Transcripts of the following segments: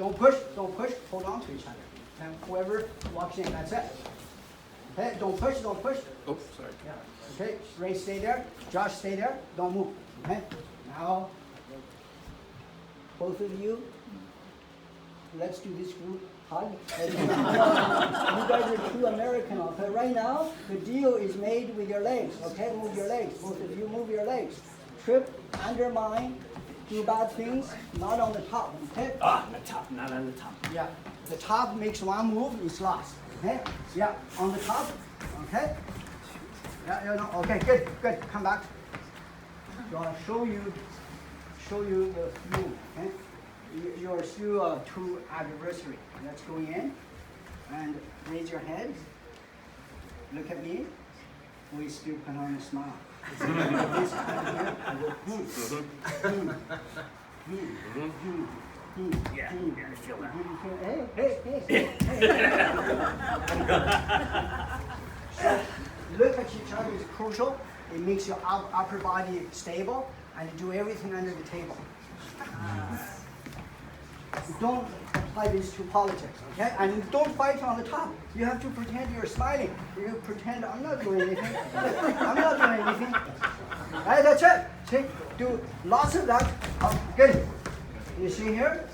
Don't push, hold on to each other. And whoever walks in, that's it. Okay, don't push. Oh, sorry. Yeah. Okay, Ray, stay there. Josh, stay there. Don't move. Okay, now, both of you, let's do this group hug. You guys are too American, okay? Right now, the deal is made with your legs, okay? Move your legs. Both of you move your legs. Trip, undermine, do bad things, not on the top, okay? On the top, not on the top. Yeah, the top makes one move, it's lost, okay? Yeah, on the top, okay? Yeah, okay, good, come back. So I'll show you the move, okay? You're still two adversary. Let's go in and raise your head. Look at me. We still put on a smile. This kind of here, I go, Yeah, I feel that. Hey. So look at each other is crucial. It makes your upper body stable and do everything under the table. Don't apply this to politics, okay? And don't fight on the top. You have to pretend you're smiling. You pretend I'm not doing anything. Right, that's it. See, do lots of that. Oh, good. You see here?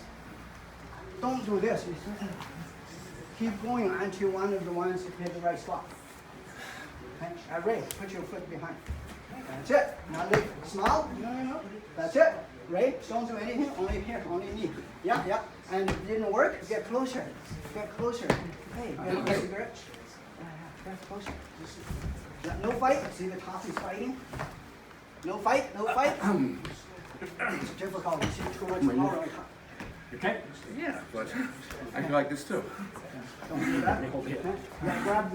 Don't do this. You see? Keep going until one of the ones hit the right spot. Okay? Ray, put your foot behind. That's it. Now look, smile. No. That's it. Ray, don't do anything. Only here, only knee. Yeah. And it didn't work. Get closer. Hey, get a cigarette. Get closer. Yeah, no fight. See the top is fighting. No fight. It's difficult. You see too much power on top. Okay? Yeah, but I can like this too. Don't do that. Yeah, grab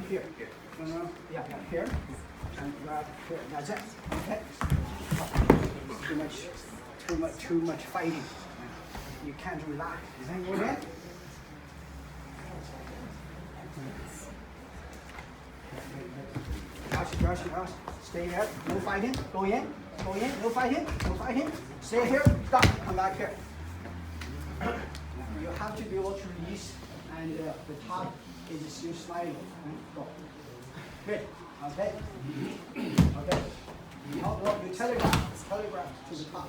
here. No. Yeah, here. And grab here. That's it. Okay. Too much fighting. You can't relax. Go again. Josh. Stay there. No fighting. Go in. No fighting. Stay here. Stop. Come back here. You have to be able to release, and the top is still sliding. Go. Good. Okay. You telegraph to the top.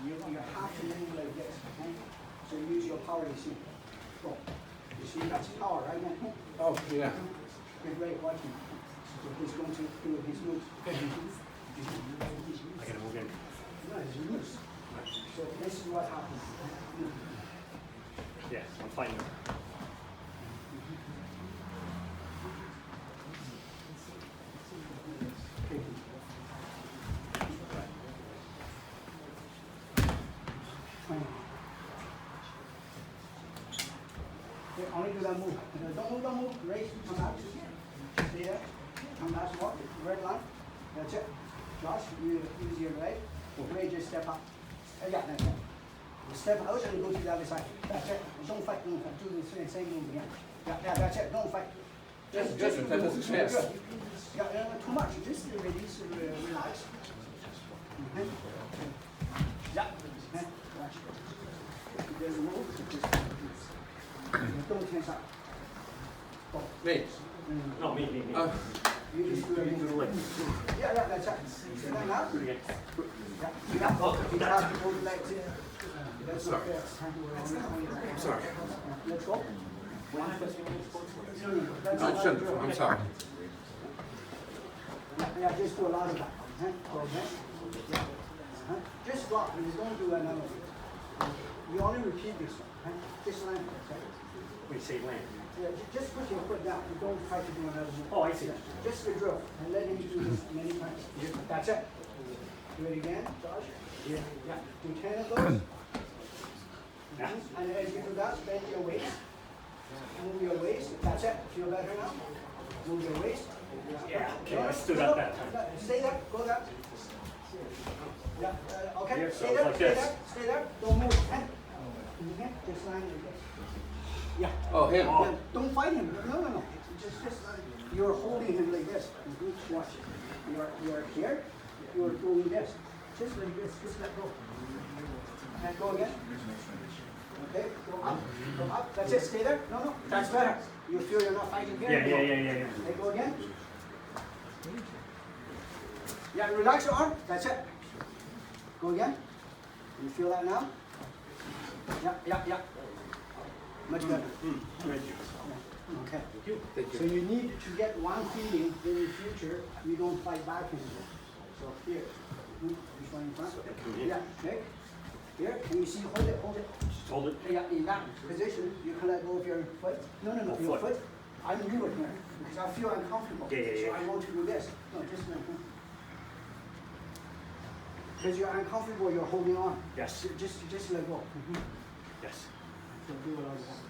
You have to move like this. Okay? So use your power, you see. Go. You see that's power, right? Oh, yeah. Good, Ray, watch him. So he's going to do his moves. I gotta move in. No, he's loose. So this is what happens. Yeah, I'm fighting. Only do that move. Don't move. Raise, come back. Stay there. Come back, walk. Red line. That's it. Josh, you use your leg. Ray, just step up. Yeah, that's it. Step out and go to the other side. That's it. Don't fight. Do the same move again. Yeah, that's it. Don't fight. Just that doesn't chance. Yeah, too much. Just release, relax. Okay. Yeah. Okay. Watch. There's a move. Don't tense up. Go. Me. No, me. You just do everything. Yeah, that's it. See that now? Do it again. Yeah. You have to go like this. That's Sorry. okay. I'm sorry. Let's go. I shouldn't. I'm sorry. Yeah, just do a lot of that. Okay? Yeah. Just drop. You don't do another one. You only repeat this one. Just land. Okay? When you say land. Yeah, just put your foot down. You don't try to do another move. Oh, I see. Just the drill. And let him do this many times. That's it. Do it again, Josh. Yeah. Do 10 of those. Yeah. And as you do that, bend your waist. Move your waist. That's it. Feel better now? Move your waist. Yeah, okay, I stood up that time. Stay there. Go there. Yeah. Okay. Here, so Stay it's there. like Stay this. there. Stay there. Don't move. Okay. Just line like this. Yeah. Oh, him. Yeah. Don't fight him. No. Just you're holding him like this. Watch. You're here. You're doing this. Just like this. Just let go. And go again. Okay, go up, go up. That's it, stay there. No, that's better. You feel you're not fighting here. Yeah. Okay, go again. Yeah, relax your arm. That's it. Go again. You feel that now? Yeah. Much better. Thank you. Okay. Thank So you need to get one feeling in the future you don't fight back anymore. So here, this one in front. Yeah, okay. Here, can you see? Hold it. Just hold it. Yeah, in that position, you can let go of your foot. No, your foot. foot. I move it here because I feel uncomfortable. Yeah. So I want to do this. No, just like because you're uncomfortable, you're holding on. Yes. Just let go. Yes. So do what I want.